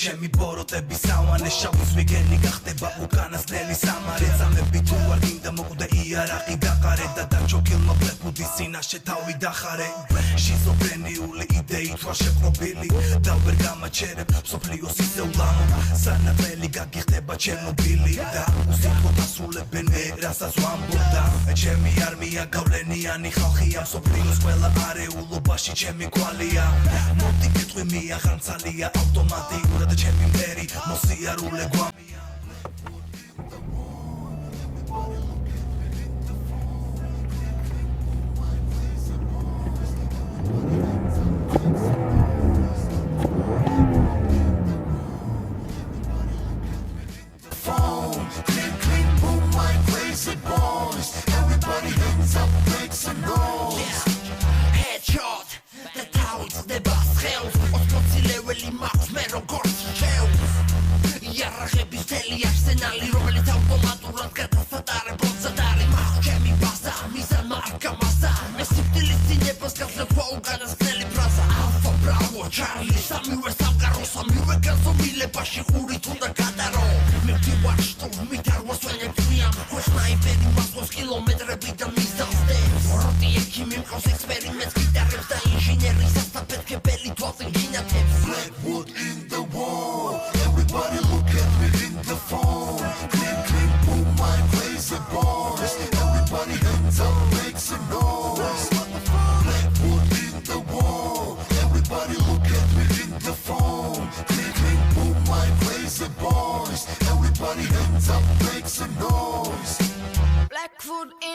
ჩემი ბოროტები სავანე შავის ვიგენი გახდება უკანასკნელი სამარე წამები თუ არ გინდა მოკვდე იარაღი გაყარე და დაჩოქილმა ბლეფუდის წინაშე თავი დახარე შიზოფრენიული იდეით ვარ შეპყრობილი და ვერ გამაჩერებ მსოფლიოს ისე ულამო სანატრელი გაგიხდება ჩერნობილი და უსიტყვოდ ასრულებენ მე რასაც ვამბობდა ჩემი არმია გავლენიანი ხალხია მსოფლიოს ყველა არეულობაში ჩემი კვალია მოდი კითხვი მიახარცალია ავტომატიურად ჩემი მერი მოსიარულე გვამია arsenali რომელიც ავტომატურად გადასატარებ ბლოკზადარი ჩემი ბაზა მიზან მარკა მასა მე სიფტილის წინებას გასლება უკანასკნელი ფრაზა ალფა ბრავო ჩარლი სამივე სამყარო სამივე გაზომილებაში ყურით უნდა გადარო მე ვтипа штурмი დარვასვენებ თვიან ხოს სნაიპერი მასოს კილომეტრები და მისდასდებს როტი ექი მიმყავს ექსპერიმენტს გიტარებს და ინჟინერი სასტაფეთქებელი თვალზე გინათებს Blackwood in the wall everybody look at me in the phone clean clean boom my crazy boys everybody hands up make some noise Blackwood in the wall everybody look at me in the phone clean clean boom my crazy boys everybody hands up make some noise Blackwood in